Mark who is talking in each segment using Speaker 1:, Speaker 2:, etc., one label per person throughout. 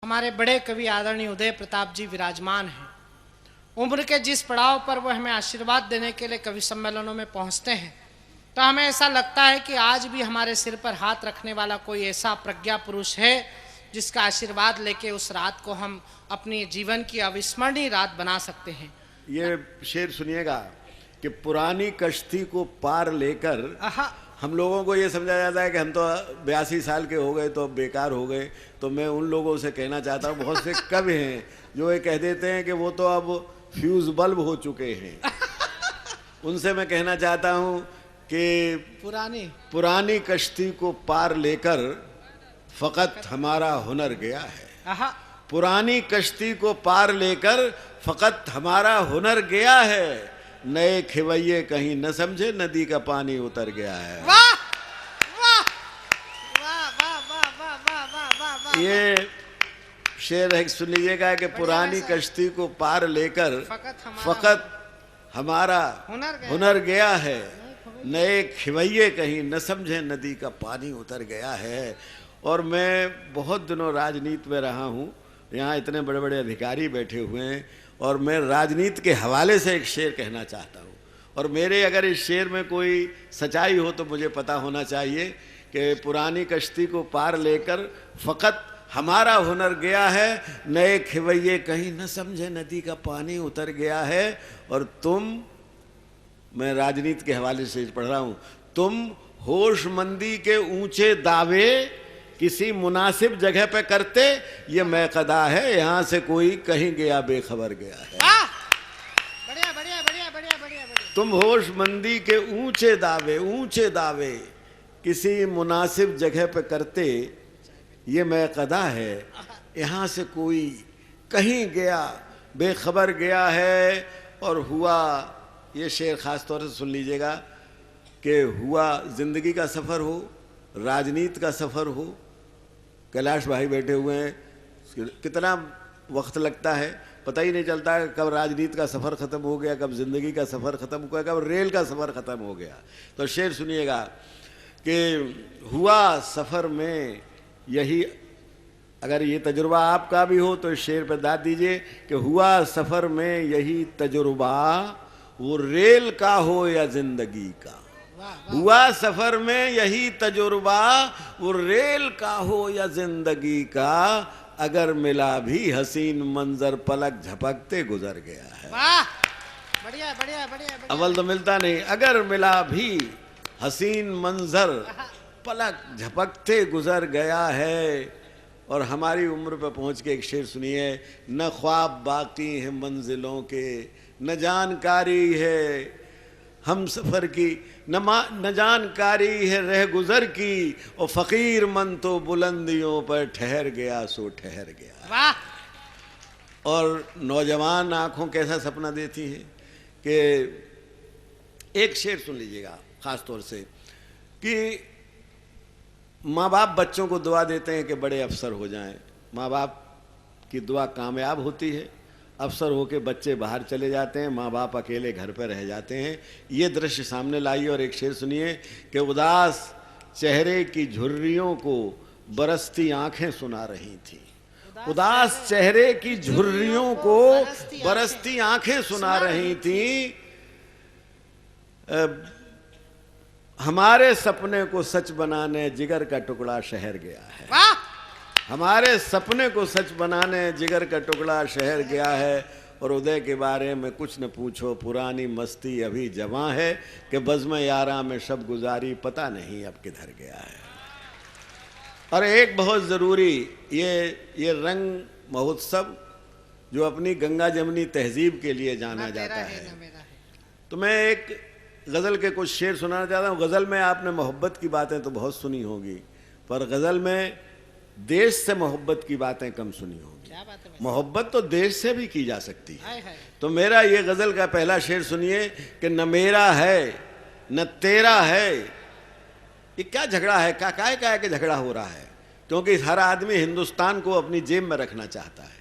Speaker 1: हमारे बड़े कवि आदरणीय उदय प्रताप जी विराजमान हैं। उम्र के जिस पड़ाव पर वो हमें आशीर्वाद देने के लिए कवि सम्मेलनों में पहुंचते हैं, तो हमें ऐसा लगता है कि आज भी हमारे सिर पर हाथ रखने वाला कोई ऐसा प्रज्ञा पुरुष है जिसका आशीर्वाद लेके उस रात को हम अपनी जीवन की अविस्मरणीय रात बना सकते हैं।
Speaker 2: ये शेर सुनिएगा कि पुरानी कश्ती को पार लेकर हम लोगों को ये समझा जाता है कि हम तो 82 साल के हो गए तो बेकार हो गए। तो मैं उन लोगों से कहना चाहता हूँ, बहुत से कवि हैं जो ये कह देते हैं कि वो तो अब फ्यूज बल्ब हो चुके हैं। उनसे मैं कहना चाहता हूँ कि पुरानी कश्ती को पार लेकर फकत हमारा हुनर गया है। पुरानी कश्ती को पार लेकर फकत हमारा हुनर गया है। नए खिवैये कहीं न समझे नदी का पानी उतर गया है।
Speaker 1: वाह वाह वाह वाह वाह वाह वाह वाह।
Speaker 2: ये शेर है, सुन लीजिएगा कि पुरानी कश्ती को पार लेकर फकत हमारा हुनर गया है। नए खिवैये कहीं न समझे नदी का पानी उतर गया है। और मैं बहुत दिनों राजनीति में रहा हूँ, यहाँ इतने बड़े बड़े अधिकारी बैठे हुए हैं, और मैं राजनीति के हवाले से एक शेर कहना चाहता हूँ। और मेरे अगर इस शेर में कोई सच्चाई हो तो मुझे पता होना चाहिए कि पुरानी कश्ती को पार लेकर फकत हमारा हुनर गया है। नए खिवैये कहीं न समझे नदी का पानी उतर गया है। और तुम, मैं राजनीति के हवाले से पढ़ रहा हूँ, तुम होशमंदी के ऊंचे दावे किसी मुनासिब जगह पे करते, ये मैकदा है यहाँ से कोई कहीं गया बेखबर गया है।
Speaker 1: बढ़िया बढ़िया बढ़िया बढ़िया बढ़िया।
Speaker 2: तुम होशमंदी के ऊंचे दावे किसी मुनासिब जगह पे करते, ये मैकदा है यहाँ से कोई कहीं गया बेखबर गया है। और हुआ, ये शेर खास तौर से सुन लीजिएगा, कि हुआ जिंदगी का सफ़र हो, राजनीति का सफ़र हो। कैलाश भाई बैठे हुए हैं, कितना वक्त लगता है पता ही नहीं चलता है, कब राजनीति का सफ़र ख़त्म हो गया, कब ज़िंदगी का सफ़र ख़त्म हो गया, कब रेल का सफ़र ख़त्म हो गया। तो शेर सुनिएगा कि हुआ सफ़र में यही, अगर ये तजुर्बा आपका भी हो तो इस शेर पर दाद दीजिए कि हुआ सफ़र में यही तजुर्बा, वो रेल का हो या ज़िंदगी का। हुआ सफर में यही तजुर्बा, वो रेल का हो या जिंदगी का। अगर मिला भी हसीन मंजर पलक झपकते गुजर गया है।
Speaker 1: वाह बढ़िया बढ़िया बढ़िया।
Speaker 2: अव्वल तो मिलता नहीं। अगर मिला भी हसीन मंजर पलक झपकते गुजर गया है। और हमारी उम्र पे पहुंच के एक शेर सुनिए, न ख्वाब बाकी हैं मंजिलों के, न जानकारी है हम सफ़र की, न जानकारी है रह गुज़र की। और फ़कीर मन तो बुलंदियों पर ठहर गया सो ठहर गया।
Speaker 1: वाह।
Speaker 2: और नौजवान आँखों कैसा सपना देती हैं कि एक शेर सुन लीजिएगा ख़ास तौर से, कि माँ बाप बच्चों को दुआ देते हैं कि बड़े अफसर हो जाएं। माँ बाप की दुआ कामयाब होती है, अफसर होके बच्चे बाहर चले जाते हैं, माँ बाप अकेले घर पर रह जाते हैं। ये दृश्य सामने लाइए और एक शेर सुनिए कि उदास चेहरे की झुर्रियों को बरसती आंखें सुना रही थी। उदास चेहरे की झुर्रियों को बरसती आंखें सुना रही थी। हमारे सपने को सच बनाने जिगर का टुकड़ा शहर गया है। हमारे सपने को सच बनाने जिगर का टुकड़ा शहर गया है। और उदय के बारे में कुछ न पूछो, पुरानी मस्ती अभी जवां है, कि बज़्म यारा में शब गुजारी पता नहीं अब किधर गया है। और एक बहुत ज़रूरी, ये रंग महोत्सव जो अपनी गंगा जमनी तहजीब के लिए जाना जाता है। तो मैं एक गज़ल के कुछ शेर सुनाना चाहता हूँ। गज़ल में आपने मोहब्बत की बातें तो बहुत सुनी होगी, पर गज़ल में देश से मोहब्बत की बातें कम सुनी होगी। मोहब्बत तो देश से भी की जा सकती है। तो मेरा ये गज़ल का पहला शेर सुनिए कि न मेरा है न तेरा है। ये क्या झगड़ा है, काय के झगड़ा हो रहा है? क्योंकि हर आदमी हिंदुस्तान को अपनी जेब में रखना चाहता है।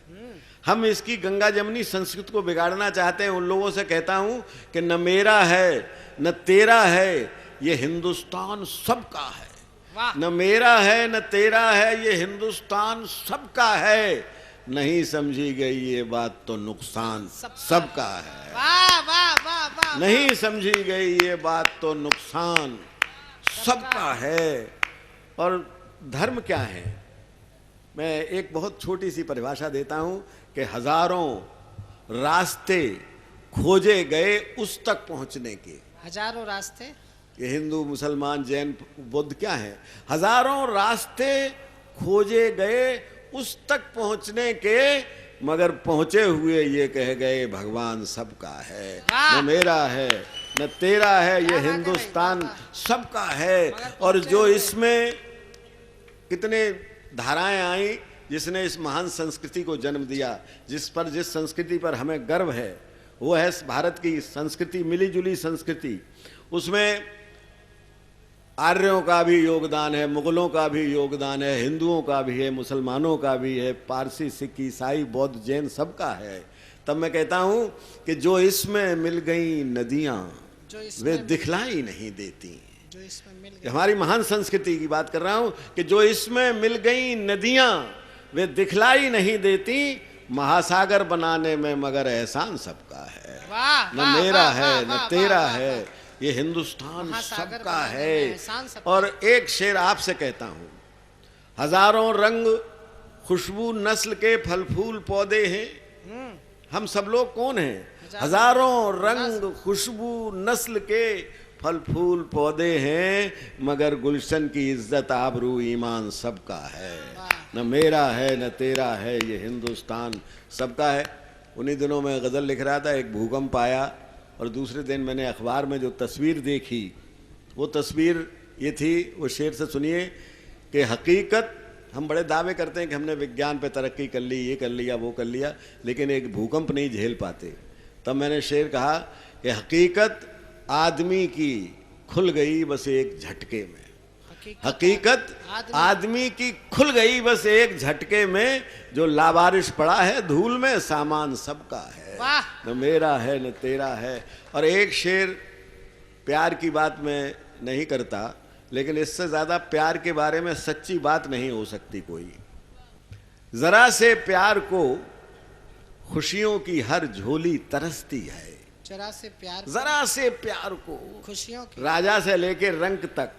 Speaker 2: हम इसकी गंगा जमनी संस्कृति को बिगाड़ना चाहते हैं। उन लोगों से कहता हूँ कि न मेरा है न तेरा है, ये हिंदुस्तान सबका है। न मेरा है न तेरा है, ये हिंदुस्तान सबका है। नहीं समझी गई ये बात तो नुकसान सबका है।
Speaker 1: वाह वाह वाह वाह।
Speaker 2: नहीं समझी गई ये बात तो नुकसान सबका है। और धर्म क्या है? मैं एक बहुत छोटी सी परिभाषा देता हूं कि हजारों रास्ते खोजे गए उस तक पहुंचने के।
Speaker 1: हजारों रास्ते?
Speaker 2: ये हिंदू मुसलमान जैन बुद्ध क्या है? हजारों रास्ते खोजे गए उस तक पहुंचने के, मगर पहुंचे हुए ये कह गए भगवान सबका है। न मेरा है न तेरा है, ये हिंदुस्तान सबका है। और जो इसमें कितने धाराएं आई, जिसने इस महान संस्कृति को जन्म दिया, जिस संस्कृति पर हमें गर्व है, वो है भारत की संस्कृति, मिली जुली संस्कृति। उसमें आर्यों का भी योगदान है, मुगलों का भी योगदान है, हिंदुओं का भी है, मुसलमानों का भी है, पारसी, सिख, ईसाई, बौद्ध, जैन सबका है। तब मैं कहता हूं कि जो इसमें मिल गई नदियां वे दिखलाई नहीं देती।
Speaker 1: जो इसमें मिल गई,
Speaker 2: हमारी महान संस्कृति की बात कर रहा हूं कि जो इसमें मिल गई नदियां वे दिखलाई नहीं देती। महासागर बनाने में मगर एहसान सबका है। न मेरा है न तेरा है, ये हिंदुस्तान सबका है। और एक शेर आपसे कहता हूं, हजारों रंग खुशबू नस्ल के फल फूल पौधे हैं। हम सब लोग कौन हैं? हजारों रंग खुशबू नस्ल के फल फूल पौधे हैं, मगर गुलशन की इज्जत आबरू ईमान सबका है। न मेरा है न तेरा है, ये हिंदुस्तान सबका है। उन्हीं दिनों में गज़ल लिख रहा था, एक भूकंप आया और दूसरे दिन मैंने अखबार में जो तस्वीर देखी, वो तस्वीर ये थी, वो शेर से सुनिए कि हकीकत, हम बड़े दावे करते हैं कि हमने विज्ञान पे तरक्की कर ली, ये कर लिया वो कर लिया, लेकिन एक भूकंप नहीं झेल पाते। तब मैंने शेर कहा कि हकीकत आदमी की खुल गई बस एक झटके में। हकीकत आदमी की खुल गई बस एक झटके में, जो लावारिश पड़ा है धूल में सामान सबका है। न मेरा है न तेरा है। और एक शेर, प्यार की बात मैं नहीं करता, लेकिन इससे ज्यादा प्यार के बारे में सच्ची बात नहीं हो सकती कोई। जरा से प्यार को खुशियों की हर झोली तरसती है।
Speaker 1: जरा से प्यार को खुशियों की,
Speaker 2: राजा से लेके रंक तक,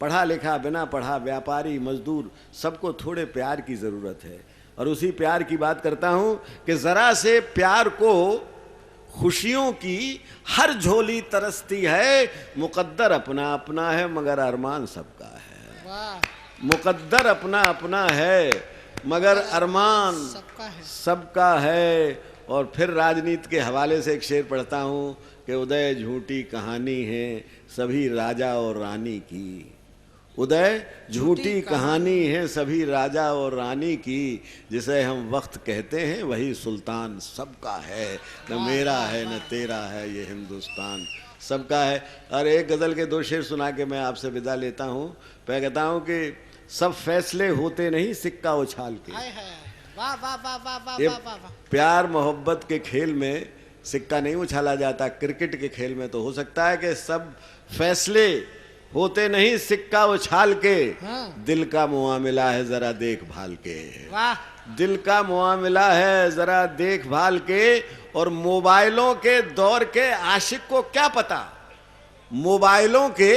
Speaker 2: पढ़ा लिखा बिना पढ़ा, व्यापारी मजदूर, सबको थोड़े प्यार की जरूरत है। और उसी प्यार की बात करता हूं कि जरा से प्यार को खुशियों की हर झोली तरसती है। मुकद्दर अपना अपना है मगर अरमान सबका है। मुकद्दर अपना अपना है मगर अरमान सबका है। और फिर राजनीति के हवाले से एक शेर पढ़ता हूं कि उदय झूठी कहानी है सभी राजा और रानी की। उदय झूठी कहानी है सभी राजा और रानी की, जिसे हम वक्त कहते हैं वही सुल्तान सबका है। न मेरा है न तेरा है, ये हिंदुस्तान सबका है। और एक गज़ल के दो शेर सुना के मैं आपसे विदा लेता हूँ। मैं कहता हूँ कि सब फैसले होते नहीं सिक्का उछाल के।
Speaker 1: वाह वाह वाह वाह वाह
Speaker 2: ये
Speaker 1: वाह।
Speaker 2: प्यार मोहब्बत के खेल में सिक्का नहीं उछाला जाता। क्रिकेट के खेल में तो हो सकता है कि सब फैसले होते नहीं सिक्का उछाल के। दिल का मुआमिला है जरा देखभाल के। दिल का मुआमिला है जरा देखभाल के। और मोबाइलों के दौर के आशिक को क्या पता, मोबाइलों के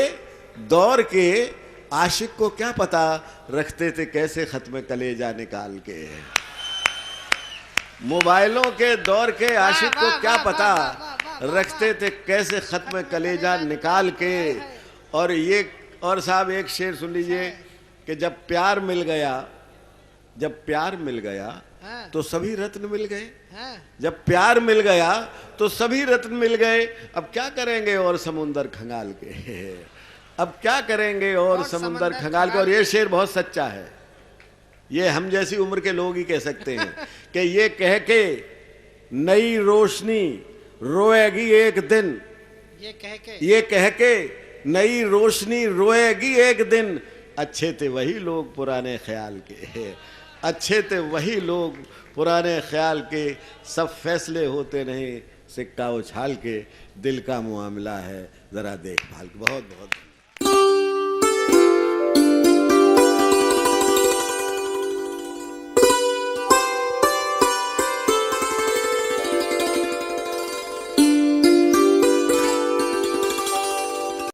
Speaker 2: दौर के आशिक को क्या पता, रखते थे कैसे खत्म कलेजा निकाल के। मोबाइलों के दौर के आशिक को क्या पता, रखते थे कैसे खत्म कलेजा निकाल के। और ये, और साहब एक शेर सुन लीजिए कि जब प्यार मिल गया, जब प्यार मिल गया तो सभी रत्न मिल गए। जब प्यार मिल गया तो सभी रत्न मिल गए। अब क्या करेंगे और समुंदर खंगाल के, अब क्या करेंगे और समुंदर खंगाल के। और ये शेर बहुत सच्चा है, ये हम जैसी उम्र के लोग ही कह सकते हैं कि ये कह के नई रोशनी रोएगी एक दिन, ये कह के नई रोशनी रोएगी एक दिन। अच्छे थे वही लोग पुराने ख्याल के, अच्छे थे वही लोग पुराने ख्याल के। सब फैसले होते नहीं सिक्का उछाल के। दिल का मुआमला है जरा देखभाल के। बहुत बहुत